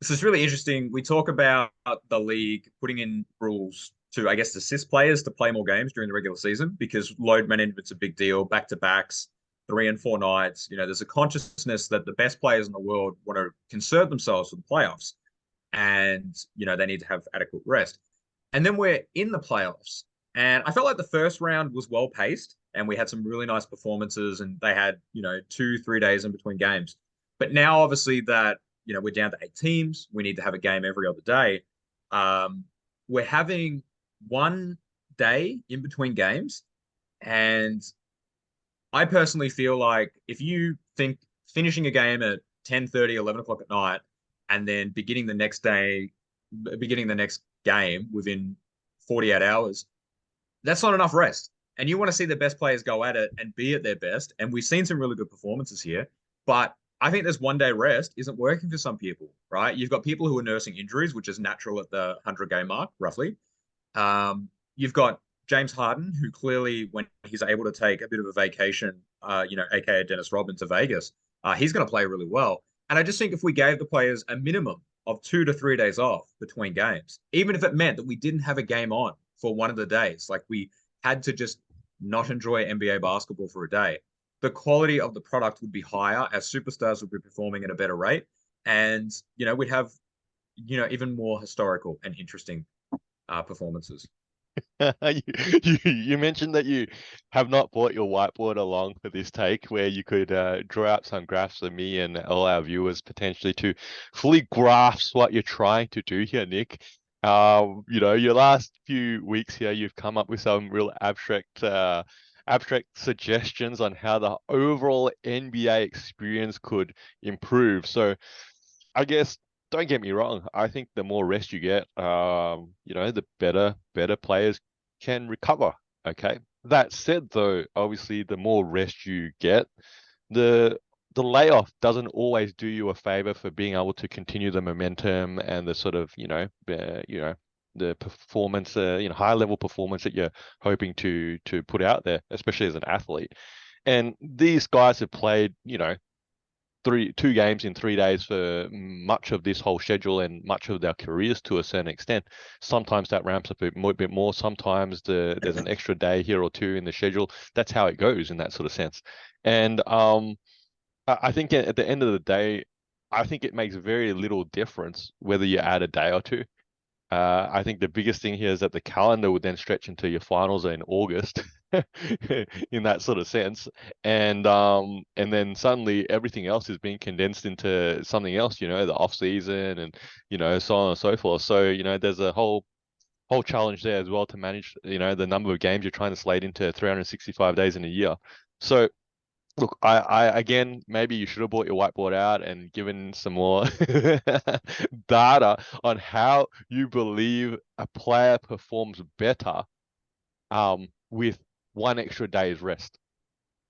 This is really interesting. We talk about the league putting in rules to, I guess, assist players to play more games during the regular season because load management's a big deal. Back to backs, 3 and 4 nights. There's a consciousness that the best players in the world want to conserve themselves for the playoffs, and they need to have adequate rest. And then we're in the playoffs, and I felt like the first round was well paced, and we had some really nice performances, and they had 2, 3 days in between games. But now, obviously, that we're down to 8 teams. We need to have a game every other day. Um, we're having one day in between games. And I personally feel like if you think finishing a game at 10:30, 11 o'clock at night, and then beginning the next game within 48 hours, that's not enough rest. And you want to see the best players go at it and be at their best. And we've seen some really good performances here. But I think this 1 day rest isn't working for some people, right? You've got people who are nursing injuries, which is natural at the 100 game mark, roughly. You've got James Harden, who clearly, when he's able to take a bit of a vacation, aka Dennis Rodman to Vegas, he's going to play really well. And I just think if we gave the players a minimum of 2 to 3 days off between games, even if it meant that we didn't have a game on for one of the days, like we had to just not enjoy NBA basketball for a day, the quality of the product would be higher as superstars would be performing at a better rate. And, we'd have, even more historical and interesting performances. You mentioned that you have not brought your whiteboard along for this take, where you could draw out some graphs for me and all our viewers potentially to fully grasp what you're trying to do here, Nick. Your last few weeks here, you've come up with some real abstract suggestions on how the overall NBA experience could improve. So I guess don't get me wrong. I think the more rest you get, the better players can recover. Okay. That said, though, obviously the more rest you get, the the layoff doesn't always do you a favor for being able to continue the momentum and the sort of the performance, high level performance that you're hoping to put out there, especially as an athlete. And these guys have played, 2 games in 3 days for much of this whole schedule and much of their careers to a certain extent. Sometimes that ramps up a bit more. Sometimes there's an extra day here or two in the schedule. That's how it goes in that sort of sense. And I think at the end of the day, I think it makes very little difference whether you add a day or two. I think the biggest thing here is that the calendar would then stretch into your finals in August, in that sort of sense, and then suddenly everything else is being condensed into something else, the off season and so on and so forth. So there's a whole challenge there as well to manage the number of games you're trying to slate into 365 days in a year. So look, I again, maybe you should have brought your whiteboard out and given some more data on how you believe a player performs better with one extra day's rest.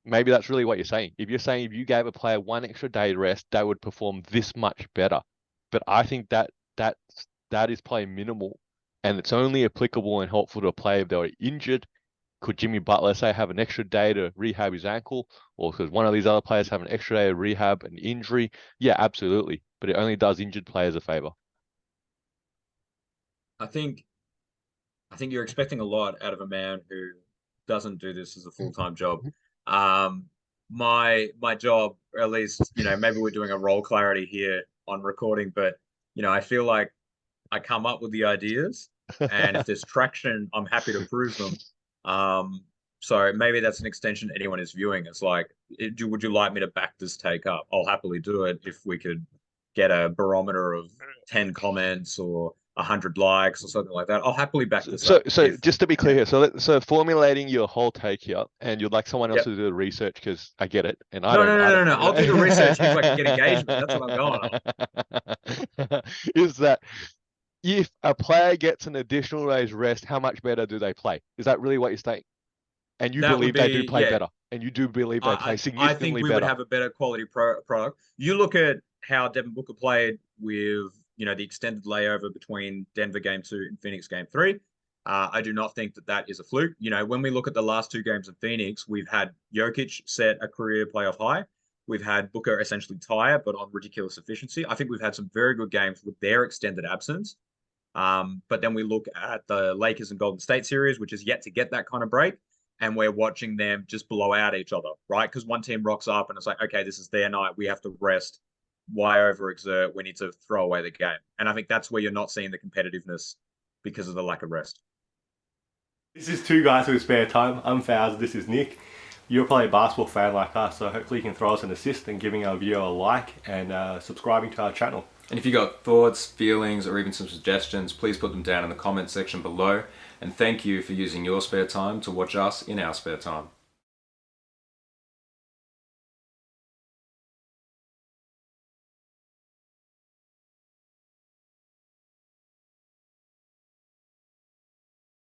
Maybe that's really what you're saying. If you're saying if you gave a player one extra day rest, they would perform this much better. But I think that is probably minimal, and it's only applicable and helpful to a player if they were injured. Could Jimmy Butler say have an extra day to rehab his ankle, or could one of these other players have an extra day to rehab an injury? Yeah, absolutely. But it only does injured players a favor. I think I think you're expecting a lot out of a man who doesn't do this as a full-time job. Um, my job, or at least, maybe we're doing a role clarity here on recording, but I feel like I come up with the ideas, and if there's traction, I'm happy to prove them. Um, so maybe that's an extension anyone is viewing. It's like, would you like me to back this take up? I'll happily do it if we could get a barometer of 10 comments or 100 likes or something like that. I'll happily back this So, up so if, just to be clear yeah. here, so formulating your whole take here, and you'd like someone else Yep. to do the research because I get it, and I No, no, don't, no, I no, don't, no, no. I'll do the research if I can get engagement. That's what I'm going on. is that if a player gets an additional day's rest, how much better do they play? Is that really what you're saying? And you That would believe they do be, play yeah. better, and you do believe they play I think significantly we would better. have a better quality product. You look at how Devin Booker played with the extended layover between Denver game 2 and Phoenix game 3. I do not think that that is a fluke. When we look at the last 2 games in Phoenix, we've had Jokic set a career playoff high. We've had Booker essentially tired, but on ridiculous efficiency. I think we've had some very good games with their extended absence. But then we look at the Lakers and Golden State series, which is yet to get that kind of break. And we're watching them just blow out each other, right? Because one team rocks up and it's like, okay, this is their night. We have to rest. Why overexert? We need to throw away the game. And I think that's where you're not seeing the competitiveness because of the lack of rest. This is Two Guys with Spare Time. I'm Fowles, this is Nick. You're probably a basketball fan like us, so hopefully you can throw us an assist and giving our video a like and subscribing to our channel. And if you got thoughts, feelings, or even some suggestions, please put them down in the comment section below. And thank you for using your spare time to watch us in our spare time.